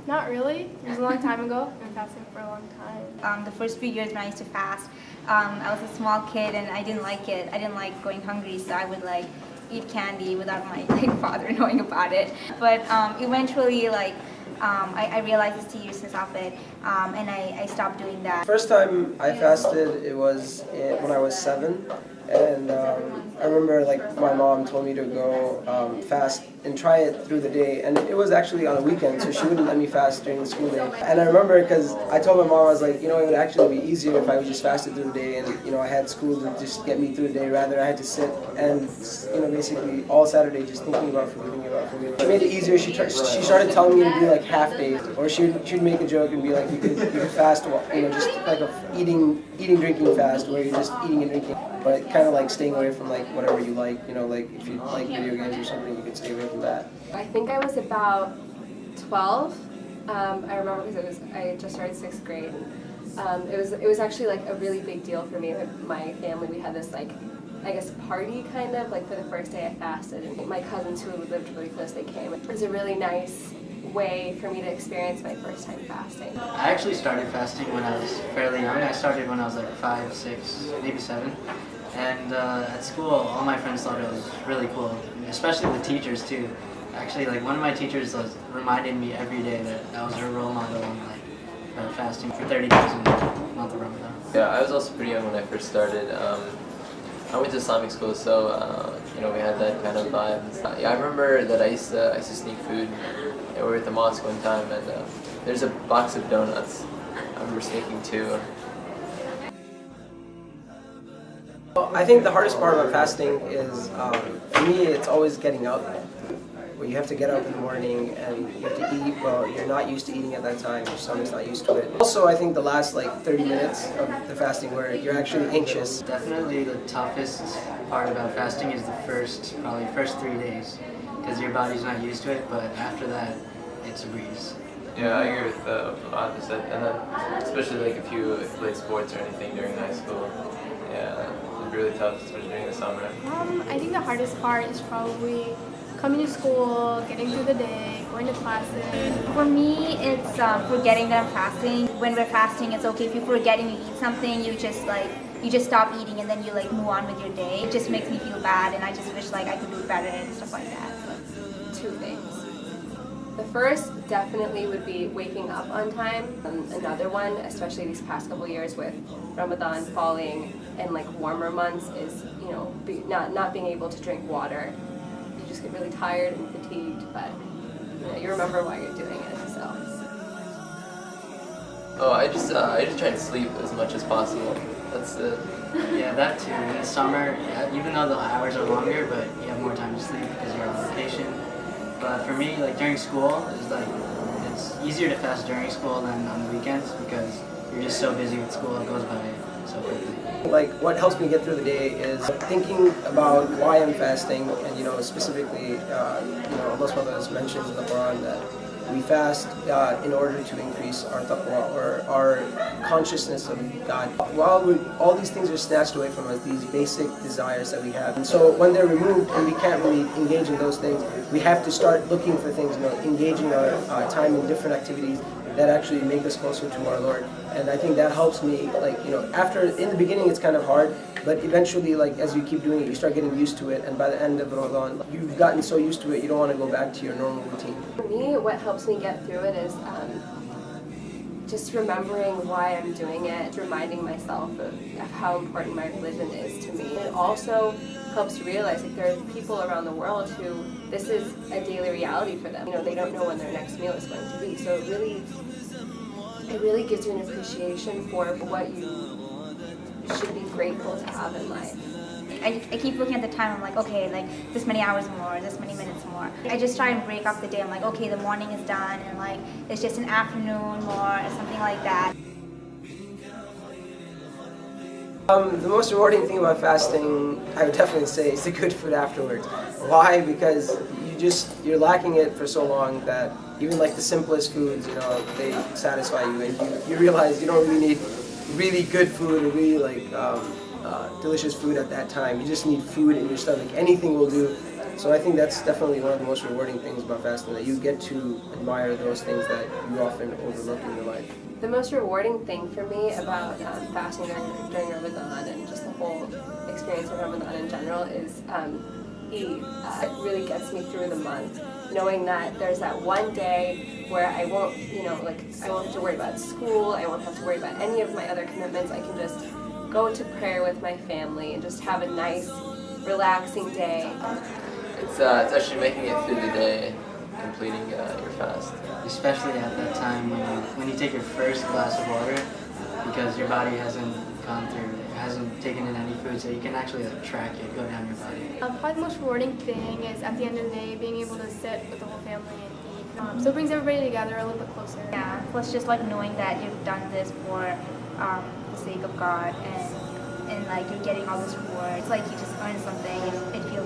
Not really. It was a long time ago. I've been fasting for a long time. The first few years when I used to fast, I was a small kid and I didn't like it. I didn't like going hungry, so I would like eat candy without my father knowing about it. But eventually, I realized the seriousness of it, and I stopped doing that. First time I fasted, it was when I was 7, and I remember my mom told me to go fast and try it through the day, and it was actually on a weekend, so she wouldn't let me fast during the school day. And I remember because I told my mom, I was like, it would actually be easier if I would just fasted through the day, and I had school to just get me through the day rather I had to sit and basically all Saturday just thinking about food. She made it easier. She started telling me to do half days, or she'd make a joke and be like, you could fast, just like a eating drinking fast where you're just eating and drinking, but kind of staying away from whatever you like. If you like video games or something, you could stay away from that. I think I was about 12. I remember because I just started 6th grade. It was actually a really big deal for me. My family, we had this I guess party kind of for the first day I fasted, and my cousins who lived really close, they came. It was a really nice way for me to experience my first time fasting. I actually started fasting when I was fairly young. I started when I was 5, 6, maybe 7. And at school, all my friends thought it was really cool, especially the teachers too. Actually, one of my teachers reminded me every day that I was her role model in fasting for 30 days in the month of Ramadan. Yeah, I was also pretty young when I first started. I went to Islamic school, so we had that kind of vibe. Yeah, I remember that I used to sneak food. We were at the mosque one time, and there's a box of donuts. I remember sneaking 2. Well, I think the hardest part about fasting is, for me, it's always getting up. Where you have to get up in the morning and you have to eat. Well, you're not used to eating at that time. Your stomach's not used to it. Also, I think the last 30 minutes of the fasting where you're actually anxious. Definitely the toughest part about fasting is probably first 3 days, because your body's not used to it, but after that, it's a breeze. Yeah, I agree with what Adil said, and then especially if you played sports or anything during high school, yeah, it'd be really tough, especially during the summer. I think the hardest part is probably coming to school, getting through the day, going to classes. For me, it's forgetting that I'm fasting. When we're fasting, it's okay if you're forgetting you eat something, you just stop eating and then you move on with your day. It just makes me feel bad, and I just wish I could do better and stuff like that. 2 things. The first definitely would be waking up on time. Another one, especially these past couple years with Ramadan falling and warmer months, is not being able to drink water. You just get really tired and fatigued, but you remember why you're doing it. So. Oh, I just try to sleep as much as possible. That's it. Yeah, that too. In the summer, even though the hours are longer, but you have more time to sleep because you're on vacation. But for me, during school, it's easier to fast during school than on the weekends because you're just so busy with school, it goes by so quickly. What helps me get through the day is thinking about why I'm fasting, and specifically, Allah SWT mentions in the Quran that we fast in order to increase our taqwa, or our consciousness of God. While all these things are snatched away from us, these basic desires that we have. And so when they're removed and we can't really engage in those things, we have to start looking for things, engaging our time in different activities that actually make us closer to our Lord. And I think that helps me, in the beginning it's kind of hard, but eventually, as you keep doing it, you start getting used to it, and by the end of Ramadan, you've gotten so used to it, you don't want to go back to your normal routine. For me, what helps me get through it is just remembering why I'm doing it, reminding myself of how important my religion is to me. It also helps realize there are people around the world who this is a daily reality for them. They don't know when their next meal is going to be, so it really gives you an appreciation for what you should be grateful to have in life. I keep looking at the time, I'm like, okay, this many hours more, this many minutes more. I just try and break up the day. I'm like, okay, the morning is done, and it's just an afternoon more, or something like that. The most rewarding thing about fasting, I would definitely say, is the good food afterwards. Why? Because you're lacking it for so long that even the simplest foods, they satisfy you, and you realize you don't really need really good food or really delicious food at that time. You just need food in your stomach. Anything will do So I think that's definitely one of the most rewarding things about fasting, that you get to admire those things that you often overlook in your life. The most rewarding thing for me about fasting during Ramadan and just the whole experience of Ramadan in general is Eid. It really gets me through the month, knowing that there's that one day where I won't, I won't have to worry about school, I won't have to worry about any of my other commitments. I can just go to prayer with my family and just have a nice, relaxing day. It's actually making it through the day, completing your fast. Especially at that time when you take your first glass of water, because your body hasn't taken in any food, so you can actually track it go down your body. Probably the most rewarding thing is at the end of the day being able to sit with the whole family and eat. So it brings everybody together a little bit closer. Yeah, plus just like knowing that you've done this for the sake of God and like you're getting all this reward. It's like you just earned something. It feels